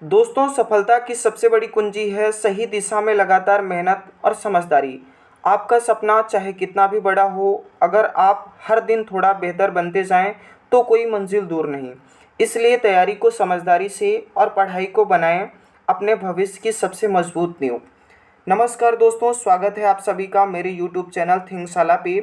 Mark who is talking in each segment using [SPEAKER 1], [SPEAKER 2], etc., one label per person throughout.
[SPEAKER 1] दोस्तों, सफलता की सबसे बड़ी कुंजी है सही दिशा में लगातार मेहनत और समझदारी। आपका सपना चाहे कितना भी बड़ा हो, अगर आप हर दिन थोड़ा बेहतर बनते जाएं, तो कोई मंजिल दूर नहीं। इसलिए तैयारी को समझदारी से और पढ़ाई को बनाएं अपने भविष्य की सबसे मजबूत नींव। नमस्कार दोस्तों, स्वागत है आप सभी का मेरे यूट्यूब चैनल थिंकशाला पे।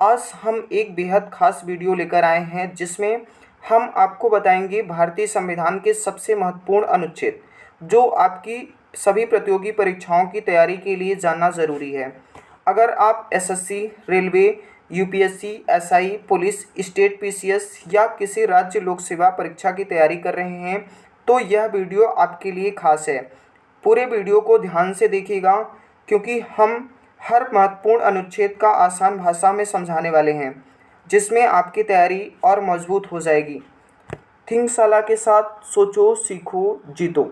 [SPEAKER 1] आज हम एक बेहद खास वीडियो लेकर आए हैं जिसमें हम आपको बताएंगे भारतीय संविधान के सबसे महत्वपूर्ण अनुच्छेद जो आपकी सभी प्रतियोगी परीक्षाओं की तैयारी के लिए जानना ज़रूरी है। अगर आप SSC, railway, UPSC, SI, police, state PCS या किसी राज्य लोक सेवा परीक्षा की तैयारी कर रहे हैं तो यह वीडियो आपके लिए खास है। पूरे वीडियो को ध्यान से देखिएगा क्योंकि हम हर महत्वपूर्ण अनुच्छेद का आसान भाषा में समझाने वाले हैं जिसमें आपकी तैयारी और मजबूत हो जाएगी। थिंकशाला के साथ सोचो, सीखो, जीतो।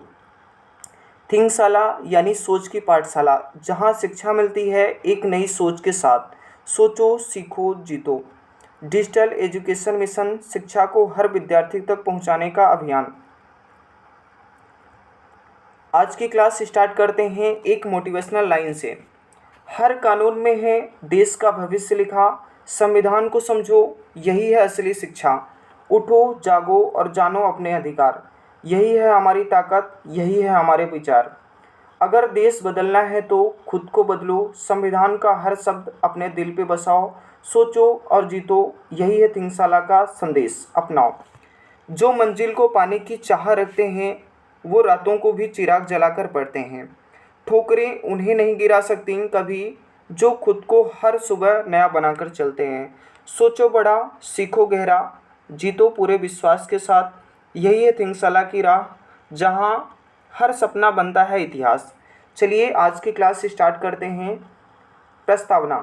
[SPEAKER 1] थिंकशाला यानी सोच की पाठशाला, जहां शिक्षा मिलती है एक नई सोच के साथ। सोचो, सीखो, जीतो। डिजिटल एजुकेशन मिशन, शिक्षा को हर विद्यार्थी तक पहुंचाने का अभियान। आज की क्लास स्टार्ट करते हैं एक मोटिवेशनल लाइन से। हर कानून में है देश का भविष्य लिखा, संविधान को समझो, यही है असली शिक्षा। उठो, जागो और जानो अपने अधिकार, यही है हमारी ताकत, यही है हमारे विचार। अगर देश बदलना है तो खुद को बदलो, संविधान का हर शब्द अपने दिल पे बसाओ। सोचो और जीतो, यही है थिंकशाला का संदेश, अपनाओ। जो मंजिल को पाने की चाह रखते हैं वो रातों को भी चिराग जलाकर पढ़ते हैं। ठोकरें उन्हें नहीं गिरा सकती कभी जो खुद को हर सुबह नया बनाकर चलते हैं। सोचो बड़ा, सीखो गहरा, जीतो पूरे विश्वास के साथ, यही है थिंकशाला की राह जहाँ हर सपना बनता है इतिहास। चलिए आज की क्लास स्टार्ट करते हैं। प्रस्तावना।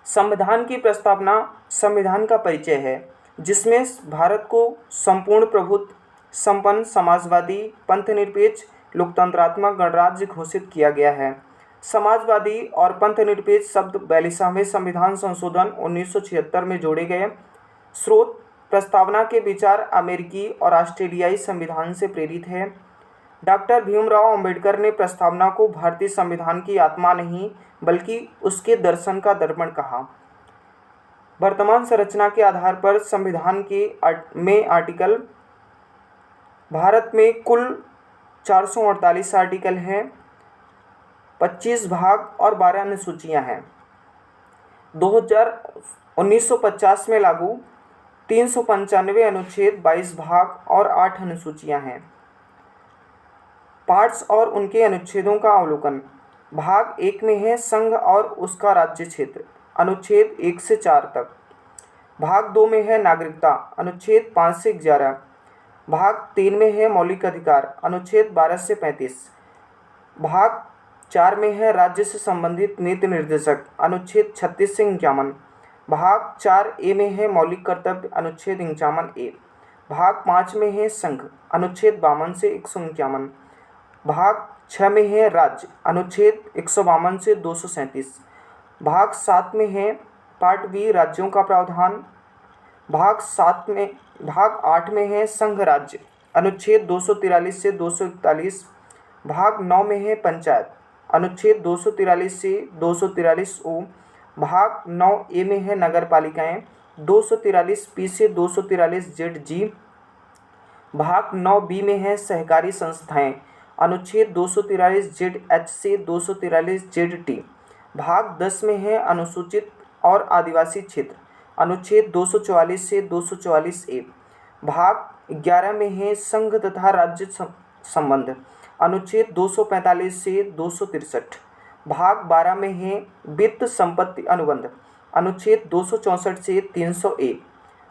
[SPEAKER 1] संविधान की प्रस्तावना संविधान का परिचय है जिसमें भारत को संपूर्ण प्रभुत्व संपन्न समाजवादी पंथनिरपेक्ष लोकतंत्रात्मक गणराज्य घोषित किया गया है। समाजवादी और पंथनिरपेक्ष शब्द 42वें संविधान संशोधन 1976 में जोड़े गए। स्रोत: प्रस्तावना के विचार अमेरिकी और ऑस्ट्रेलियाई संविधान से प्रेरित है। डॉक्टर भीमराव अंबेडकर ने प्रस्तावना को भारतीय संविधान की आत्मा नहीं बल्कि उसके दर्शन का दर्पण कहा। वर्तमान संरचना के आधार पर संविधान के आर्टिकल, भारत में कुल 448 आर्टिकल हैं, 25 भाग और 12 अनुसूचियां हैं। 1950 में लागू 395 अनुच्छेद, 22 भाग और 8 अनुसूचियां हैं। पार्ट्स और उनके अनुच्छेदों का अवलोकन। भाग 1 में है संघ और उसका राज्य क्षेत्र, अनुच्छेद 1 से 4 तक। भाग 2 में है नागरिकता, अनुच्छेद 5 से 11। भाग 3 में है मौलिक अधिकार, अनुच्छेद 12 से 35। भाग 4 में है राज्य से संबंधित नीति निर्देशक, अनुच्छेद 36 से 51। भाग 4A में है मौलिक कर्तव्य, अनुच्छेद 51A। भाग 5 में है संघ, अनुच्छेद 52 से 151। भाग 6 में है राज्य, अनुच्छेद 152 से 237। भाग 7 में है पार्ट बी राज्यों का प्रावधान। भाग 8 में है संघ राज्य, अनुच्छेद 243 से 241। भाग 9 में है पंचायत, अनुच्छेद 243 से 243O। भाग 9A में है नगर पालिकाएँ, 243P से 243ZG। भाग 9B में है सहकारी संस्थाएं, अनुच्छेद 243ZH से 243ZT। भाग 10 में है अनुसूचित और आदिवासी क्षेत्र, अनुच्छेद 244 से 244A। भाग 11 में है संघ तथा राज्य संबंध, अनुच्छेद 245 से 263। भाग 12 में है वित्त संपत्ति अनुबंध, अनुच्छेद 264 से 300A।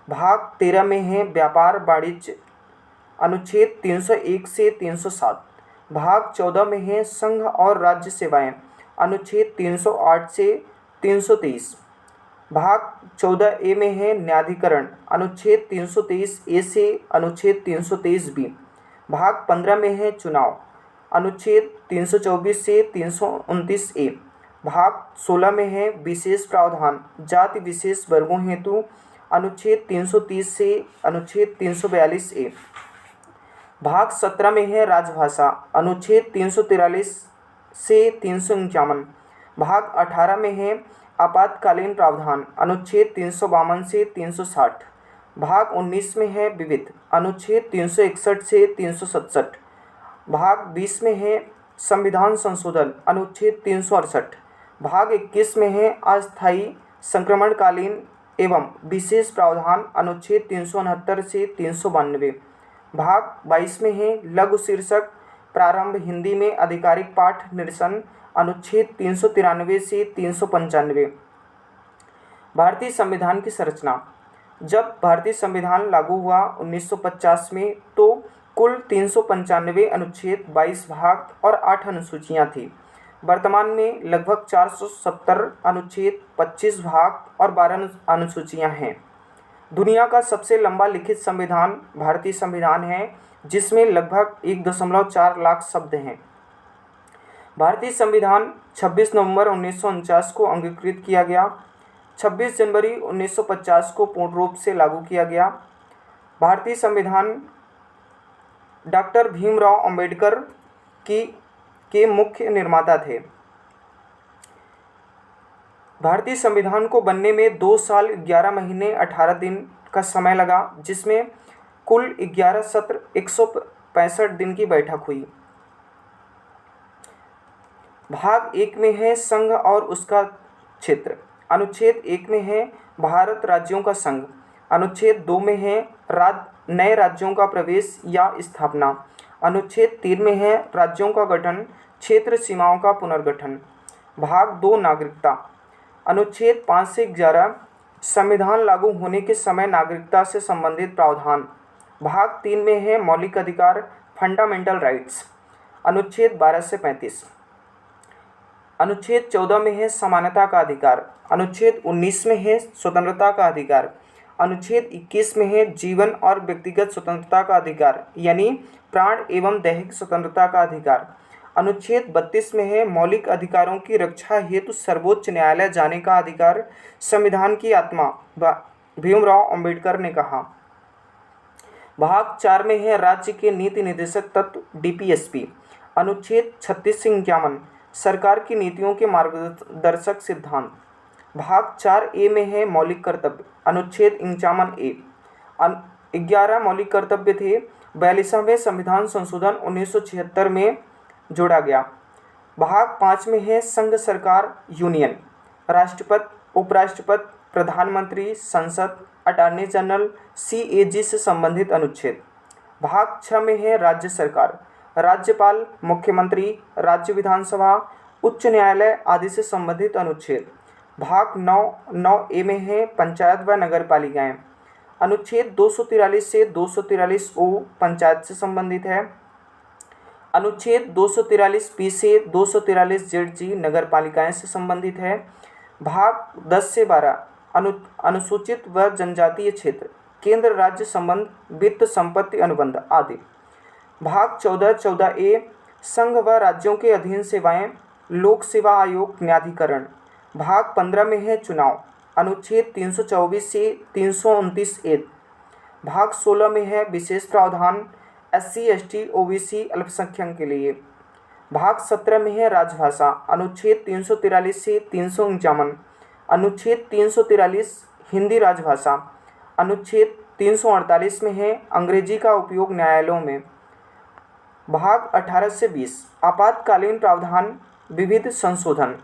[SPEAKER 1] भाग 13 में है व्यापार वाणिज्य, अनुच्छेद 301 से 307। भाग 14 में है संघ और राज्य सेवाएं, अनुच्छेद 308 से 323। भाग 14A में है न्यायाधिकरण, अनुच्छेद 323A से अनुच्छेद 323B। भाग 15 में है चुनाव, अनुच्छेद 324 से 329A। भाग 16 में है विशेष प्रावधान जाति विशेष वर्गों हेतु, अनुच्छेद 330 से अनुच्छेद 342A। भाग 17 में है राजभाषा, अनुच्छेद 343 से 351। भाग 18 में है आपातकालीन प्रावधान, अनुच्छेद 352 से 360। भाग 19 में है विविध, अनुच्छेद 361 से 367। भाग 20 में है संविधान संशोधन, अनुच्छेद 368। भाग 21 में है अस्थायी संक्रमणकालीन एवं विशेष प्रावधान, अनुच्छेद 369 से 392। भाग 22 में है लघु शीर्षक प्रारंभ हिंदी में आधिकारिक पाठ निरसन, अनुच्छेद 393 से 395। भारतीय संविधान की संरचना। जब भारतीय संविधान लागू हुआ 1950 में तो कुल 395 अनुच्छेद, 22 भाग और 8 अनुसूचियाँ थीं। वर्तमान में लगभग 470 अनुच्छेद, 25 भाग और 12 अनुसूचियाँ हैं। दुनिया का सबसे लंबा लिखित संविधान भारतीय संविधान है, जिसमें लगभग 1.4 लाख शब्द हैं। भारतीय संविधान 26 नवंबर 1949 को अंगीकृत किया गया। 26 जनवरी 1950 को पूर्ण रूप से लागू किया गया। भारतीय संविधान डॉक्टर भीमराव अंबेडकर के मुख्य निर्माता थे। भारतीय संविधान को बनने में 2 साल 11 महीने 18 दिन का समय लगा, जिसमें कुल 11 सत्र 165 दिन की बैठक हुई। भाग 1 में है संघ और उसका क्षेत्र, अनुच्छेद 1 में है भारत राज्यों का संघ, अनुच्छेद 2 में है नए राज्यों का प्रवेश या स्थापना, अनुच्छेद 3 में है राज्यों का गठन, क्षेत्र सीमाओं का पुनर्गठन। भाग 2 नागरिकता, अनुच्छेद 5 से 11 संविधान लागू होने के समय नागरिकता से संबंधित प्रावधान। भाग 3 में है मौलिक अधिकार फंडामेंटल राइट्स, अनुच्छेद 12 से 35। अनुच्छेद 14 में है समानता का अधिकार, अनुच्छेद 19 में है स्वतंत्रता का अधिकार, अनुच्छेद 21 में है जीवन और व्यक्तिगत स्वतंत्रता का अधिकार यानी प्राण एवं दैहिक स्वतंत्रता का अधिकार, अनुच्छेद 32 में है मौलिक अधिकारों की रक्षा हेतु सर्वोच्च न्यायालय जाने का अधिकार। संविधान की आत्मा भीमराव अंबेडकर ने कहा। भाग 4 में है राज्य के नीति निर्देशक तत्व डीपीएसपी, अनुच्छेद 36 से 51 सरकार की नीतियों के मार्गदर्शक सिद्धांत। भाग 4A में है मौलिक कर्तव्य, अनुच्छेद 51A। 11 मौलिक कर्तव्य थे। 42वें संविधान संशोधन 1976 में जोड़ा गया। भाग 5 में है संघ सरकार यूनियन, राष्ट्रपति, उपराष्ट्रपति, प्रधानमंत्री, संसद, अटॉर्नी जनरल, CAG से संबंधित अनुच्छेद। भाग 6 में है राज्य सरकार, राज्यपाल, मुख्यमंत्री, राज्य विधानसभा, उच्च न्यायालय आदि से संबंधित अनुच्छेद। भाग 9A में है पंचायत व नगर पालिकाएँ, अनुच्छेद 243 से 243O पंचायत से संबंधित है, अनुच्छेद 243B से 243ZG नगर पालिकाएँ से संबंधित है। भाग 10 से 12 अनुसूचित व जनजातीय क्षेत्र, केंद्र राज्य संबंध, वित्त संपत्ति अनुबंध आदि। भाग 14A संघ व राज्यों के अधीन सेवाएं, लोक सेवा आयोग, न्यायाधिकरण। भाग 15 में है चुनाव, अनुच्छेद 324 से 329A। भाग 16 में है विशेष प्रावधान SC, ST, OBC अल्पसंख्यक के लिए। भाग 17 में है राजभाषा, अनुच्छेद 343 से 351। अनुच्छेद 343 हिंदी राजभाषा, अनुच्छेद 348 में है अंग्रेजी का उपयोग न्यायालयों में। भाग 18 से 20 आपातकालीन प्रावधान, विविध संशोधन।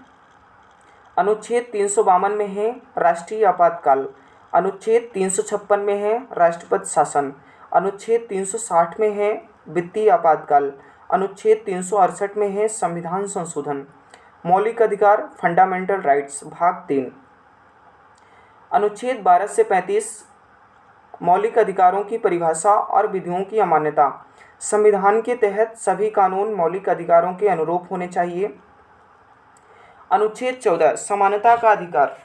[SPEAKER 1] अनुच्छेद 352 में है राष्ट्रीय आपातकाल, अनुच्छेद 356 में है राष्ट्रपति शासन, अनुच्छेद 360 में है वित्तीय आपातकाल, अनुच्छेद 368 में है संविधान संशोधन। मौलिक अधिकार फंडामेंटल राइट्स, भाग 3। अनुच्छेद 12 से 35 मौलिक अधिकारों की परिभाषा और विधियों की अमान्यता। संविधान के तहत सभी कानून मौलिक अधिकारों के अनुरूप होने चाहिए। अनुच्छेद 14 समानता का अधिकार,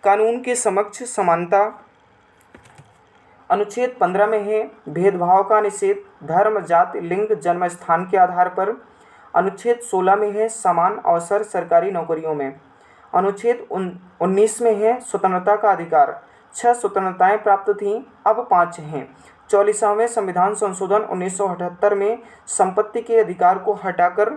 [SPEAKER 1] कानून के समक्ष समानता। अनुच्छेद 15 में है भेदभाव का निषेध, धर्म, जाति, लिंग, जन्म स्थान के आधार पर। अनुच्छेद 16 में है समान अवसर सरकारी नौकरियों में। अनुच्छेद 19 में है स्वतंत्रता का अधिकार, 6 स्वतंत्रताएं प्राप्त थीं, अब 5 हैं। 44वें संविधान संशोधन 1978 में संपत्ति के अधिकार को हटाकर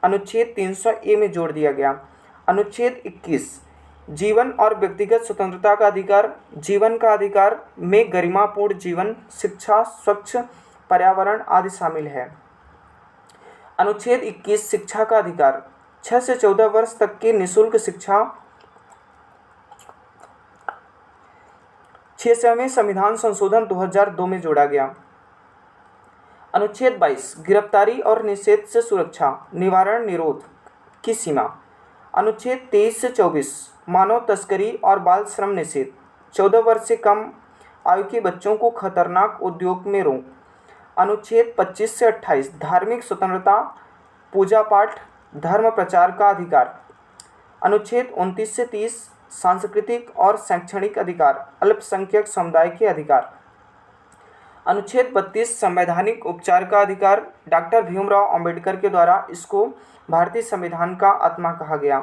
[SPEAKER 1] अनुच्छेद 300 ए में जोड़ दिया गया। अनुच्छेद 21 जीवन और व्यक्तिगत स्वतंत्रता का अधिकार। जीवन का अधिकार में गरिमापूर्ण जीवन, शिक्षा, स्वच्छ पर्यावरण आदि शामिल है। अनुच्छेद 21 शिक्षा का अधिकार। 6 से 14 वर्ष तक की निःशुल्क शिक्षा 6वें संविधान संशोधन 2002 में जोड़ा गया। अनुच्छेद 22 गिरफ्तारी और निषेध से सुरक्षा, निवारण, निरोध की सीमा। अनुच्छेद 23 से 24 मानव तस्करी और बाल श्रम निषेध। 14 वर्ष से कम आयु के बच्चों को खतरनाक उद्योग में रोक। अनुच्छेद 25 से 28 धार्मिक स्वतंत्रता, पूजा पाठ, धर्म प्रचार का अधिकार। अनुच्छेद 29 से 30 सांस्कृतिक और शैक्षणिक अधिकार, अल्पसंख्यक समुदाय के अधिकार। अनुच्छेद 32 संवैधानिक उपचार का अधिकार। डॉक्टर भीमराव अंबेडकर के द्वारा इसको भारतीय संविधान का आत्मा कहा गया।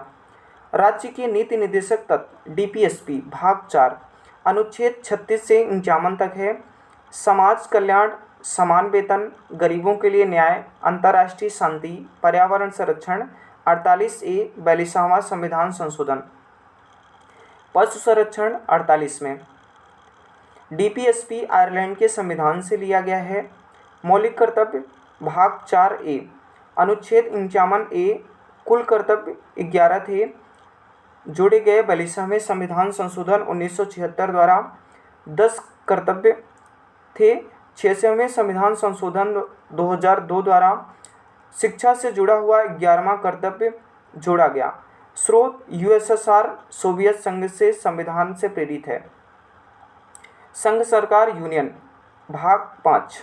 [SPEAKER 1] राज्य के नीति निर्देशक तत्व डीपीएसपी भाग 4 अनुच्छेद 36 से 51 तक है। समाज कल्याण, समान वेतन, गरीबों के लिए न्याय, अंतर्राष्ट्रीय शांति, पर्यावरण संरक्षण। 48A 42वां संविधान संशोधन। पशु संरक्षण 48 में। डीपीएसपी आयरलैंड के संविधान से लिया गया है। मौलिक कर्तव्य भाग 4A अनुच्छेद 51A कुल कर्तव्य 11 थे। जोड़े गए 42वें संविधान संशोधन 1976 द्वारा 10 कर्तव्य थे। 66वें संविधान संशोधन 2002 द्वारा शिक्षा से जुड़ा हुआ 11वां कर्तव्य जोड़ा गया। स्रोत यूएसएसआर सोवियत संघ से संविधान से प्रेरित है। संघ सरकार यूनियन भाग 5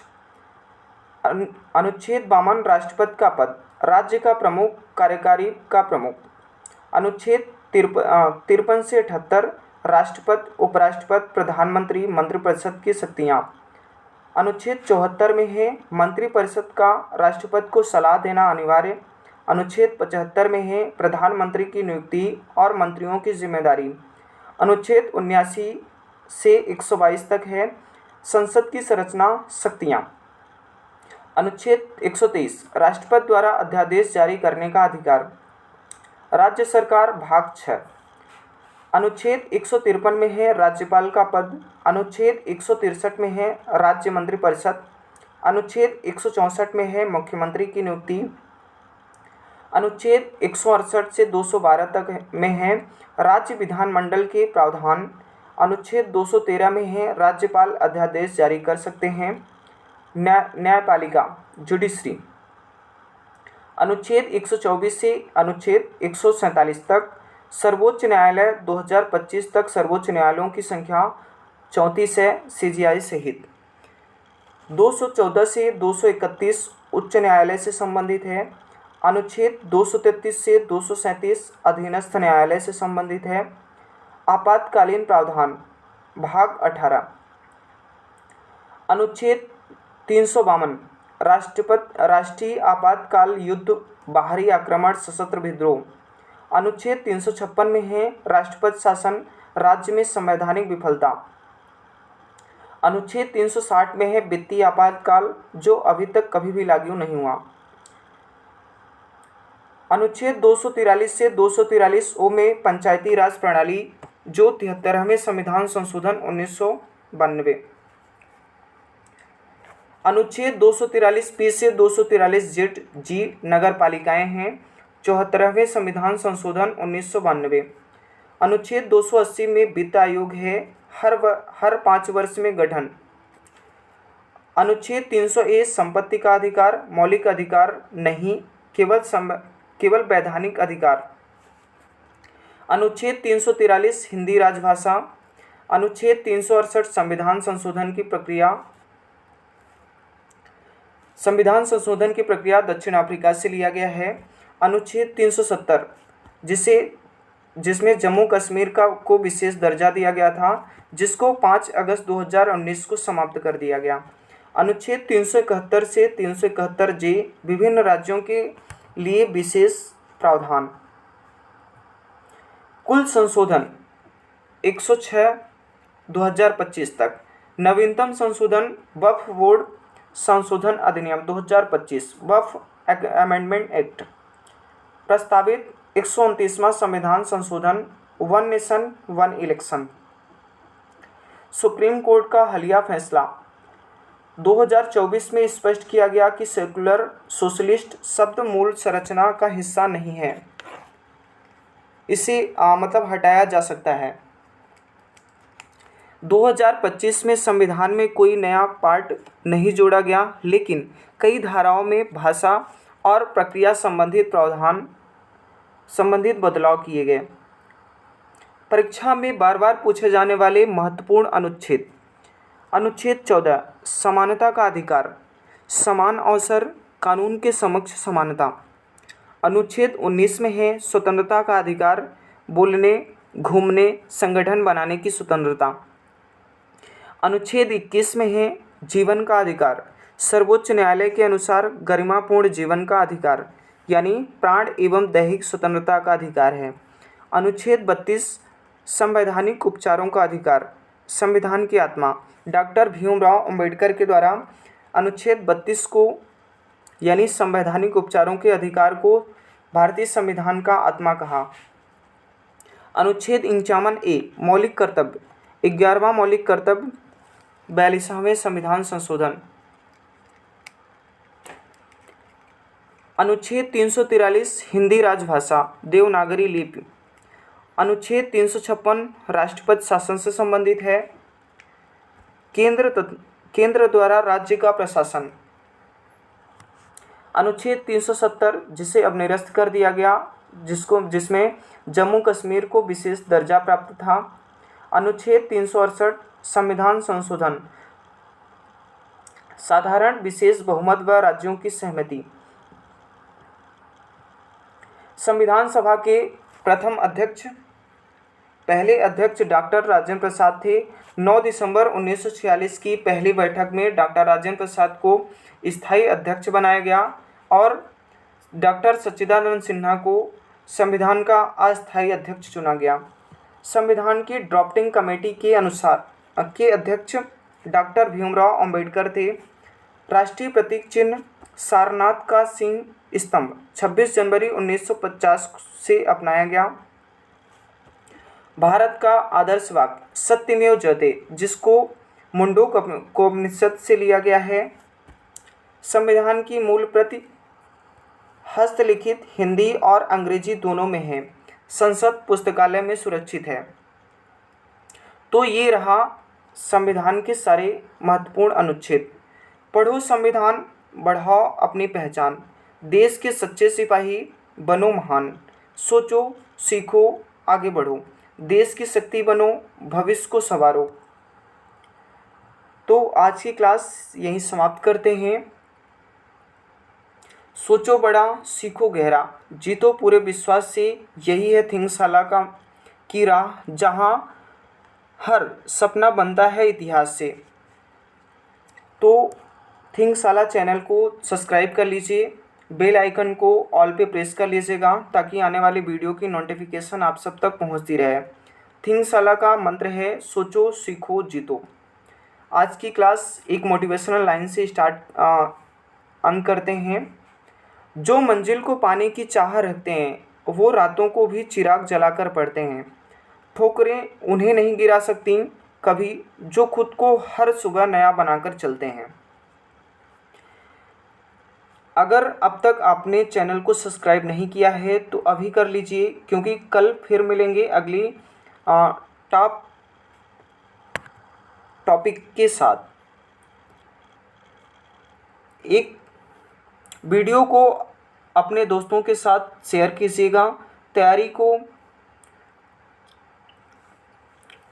[SPEAKER 1] अनुच्छेद 52 राष्ट्रपति का पद, राज्य का प्रमुख, कार्यकारी का प्रमुख। अनुच्छेद 53 से 78 राष्ट्रपति, उपराष्ट्रपति, प्रधानमंत्री, मंत्रिपरिषद की शक्तियाँ। अनुच्छेद 74 में है मंत्रिपरिषद का राष्ट्रपति को सलाह देना अनिवार्य। अनुच्छेद 75 में है प्रधानमंत्री की नियुक्ति और मंत्रियों की जिम्मेदारी। अनुच्छेद 79 से 122 तक है संसद की संरचना, शक्तियाँ। अनुच्छेद 123 राष्ट्रपति द्वारा अध्यादेश जारी करने का अधिकार। राज्य सरकार भाग 6 अनुच्छेद 153 में है राज्यपाल का पद। अनुच्छेद 163 में है राज्य मंत्रिपरिषद। अनुच्छेद 164 में है मुख्यमंत्री की नियुक्ति। अनुच्छेद 168 से 212 तक में है राज्य विधानमंडल के प्रावधान। अनुच्छेद 213 में है राज्यपाल अध्यादेश जारी कर सकते हैं। न्यायपालिका जुडिशरी। अनुच्छेद 124 से अनुच्छेद 147 तक सर्वोच्च न्यायालय 2025 तक सर्वोच्च न्यायालयों की संख्या 34 है, सीजीआई सहित। 214 से 231 उच्च न्यायालय से संबंधित है। अनुच्छेद 233 से 237 अधीनस्थ न्यायालय से संबंधित है। आपातकालीन प्रावधान भाग 18 अनुच्छेद 352 राष्ट्रीय आपातकाल, युद्ध, बाहरी आक्रमण, सशस्त्र विद्रोह। अनुच्छेद 356 में है राष्ट्रपति शासन, राज्य में संवैधानिक विफलता। अनुच्छेद 360 में है वित्तीय आपातकाल, जो अभी तक कभी भी लागू नहीं हुआ। अनुच्छेद 243 से 243 ओ में पंचायती राज प्रणाली, जो 73वें संविधान संशोधन 1992। अनुच्छेद 243 से 243 जी नगर पालिकाएँ हैं, 74वें संविधान संशोधन 1992। अनुच्छेद 280 में वित्त आयोग है, हर 5 वर्ष में गठन। अनुच्छेद 300A संपत्ति का अधिकार, मौलिक अधिकार नहीं, केवल वैधानिक अधिकार। अनुच्छेद 343 हिंदी राजभाषा। अनुच्छेद 368 संविधान संशोधन की प्रक्रिया। संविधान संशोधन की प्रक्रिया दक्षिण अफ्रीका से लिया गया है। अनुच्छेद 370 जिसमें जम्मू कश्मीर को विशेष दर्जा दिया गया था, जिसको 5 अगस्त 2019 को समाप्त कर दिया गया। अनुच्छेद 371 से 371 जे विभिन्न राज्यों के लिए विशेष प्रावधान। कुल संशोधन 106 2025 तक। नवीनतम संशोधन वक्फ बोर्ड संशोधन अधिनियम 2025 वक्फ अमेंडमेंट एक्ट। प्रस्तावित 129वां संविधान संशोधन one nation one election. Supreme court का हालिया फैसला 2024 में स्पष्ट किया गया कि सेकुलर सोशलिस्ट शब्द मूल संरचना का हिस्सा नहीं है, इसे मतलब हटाया जा सकता है। 2025 में संविधान में कोई नया पार्ट नहीं जोड़ा गया, लेकिन कई धाराओं में भाषा और प्रक्रिया संबंधित बदलाव किए गए। परीक्षा में बार बार पूछे जाने वाले महत्वपूर्ण अनुच्छेद। अनुच्छेद 14 समानता का अधिकार, समान अवसर, कानून के समक्ष समानता। अनुच्छेद 19 में है स्वतंत्रता का अधिकार, बोलने, घूमने, संगठन बनाने की स्वतंत्रता। अनुच्छेद 21 में है जीवन का अधिकार, सर्वोच्च न्यायालय के अनुसार गरिमापूर्ण जीवन का अधिकार, यानी प्राण एवं दैहिक स्वतंत्रता का अधिकार है। अनुच्छेद 32 संवैधानिक उपचारों का अधिकार, संविधान की आत्मा। डॉक्टर भीमराव अंबेडकर के द्वारा अनुच्छेद 32 को यानी संवैधानिक उपचारों के अधिकार को भारतीय संविधान का आत्मा कहा। अनुच्छेद 51A मौलिक कर्तव्य, 11वां मौलिक कर्तव्य, 42वें संविधान संशोधन। अनुच्छेद 343 हिंदी राजभाषा, देवनागरी लिपि। अनुच्छेद 356 राष्ट्रपति शासन से संबंधित है। केंद्र द्वारा राज्य का प्रशासन। अनुच्छेद 370 जिसे अब निरस्त कर दिया गया, जिसमें जम्मू कश्मीर को विशेष दर्जा प्राप्त था। अनुच्छेद 368 संविधान संशोधन, साधारण विशेष बहुमत व राज्यों की सहमति। संविधान सभा के पहले अध्यक्ष डॉक्टर राजेंद्र प्रसाद थे। 9 दिसंबर 1946 की पहली बैठक में डॉक्टर राजेंद्र प्रसाद को स्थायी अध्यक्ष बनाया गया और डॉक्टर सच्चिदानंद सिन्हा को संविधान का अस्थायी अध्यक्ष चुना गया। संविधान की ड्राफ्टिंग कमेटी के अध्यक्ष डॉक्टर भीमराव अंबेडकर थे। राष्ट्रीय प्रतीक चिन्ह सारनाथ का सिंह स्तंभ 26 जनवरी 1950 से अपनाया गया। भारत का आदर्श वाक्य सत्यमेव जयते, जिसको मुंडकोपनिषद से लिया गया है। संविधान की मूल प्रति हस्तलिखित हिंदी और अंग्रेजी दोनों में है। संसद पुस्तकालय में सुरक्षित है। तो ये रहा संविधान के सारे महत्वपूर्ण अनुच्छेद। पढ़ो संविधान, बढ़ाओ अपनी पहचान। देश के सच्चे सिपाही बनो महान। सोचो, सीखो, आगे बढ़ो। देश की शक्ति बनो, भविष्य को संवारो। तो आज की क्लास यहीं समाप्त करते हैं। सोचो बड़ा, सीखो गहरा, जीतो पूरे विश्वास से, यही है थिंकशाला की राह, जहां हर सपना बनता है इतिहास से। तो थिंकशाला चैनल को सब्सक्राइब कर लीजिए, बेल आइकन को ऑल पे प्रेस कर लीजिएगा ताकि आने वाली वीडियो की नोटिफिकेशन आप सब तक पहुंचती रहे। थिंकशाला का मंत्र है सोचो, सीखो, जीतो। आज की क्लास एक मोटिवेशनल लाइन से अंत करते हैं। जो मंजिल को पाने की चाह रखते हैं वो रातों को भी चिराग जलाकर पढ़ते हैं। ठोकरें उन्हें नहीं गिरा सकती कभी, जो खुद को हर सुबह नया बनाकर चलते हैं। अगर अब तक आपने चैनल को सब्सक्राइब नहीं किया है तो अभी कर लीजिए, क्योंकि कल फिर मिलेंगे अगली टॉप टॉपिक के साथ। एक वीडियो को अपने दोस्तों के साथ शेयर कीजिएगा, तैयारी को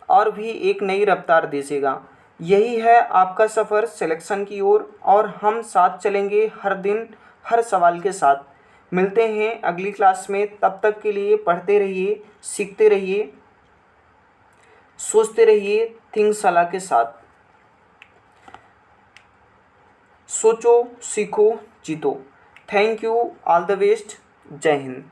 [SPEAKER 1] और भी एक नई रफ्तार दीजिएगा। यही है आपका सफ़र सिलेक्शन की ओर, और हम साथ चलेंगे हर दिन हर सवाल के साथ। मिलते हैं अगली क्लास में, तब तक के लिए पढ़ते रहिए, सीखते रहिए, सोचते रहिए थिंकशाला के साथ। सोचो, सीखो, जीतो। Thank you, all the best, जय हिंद।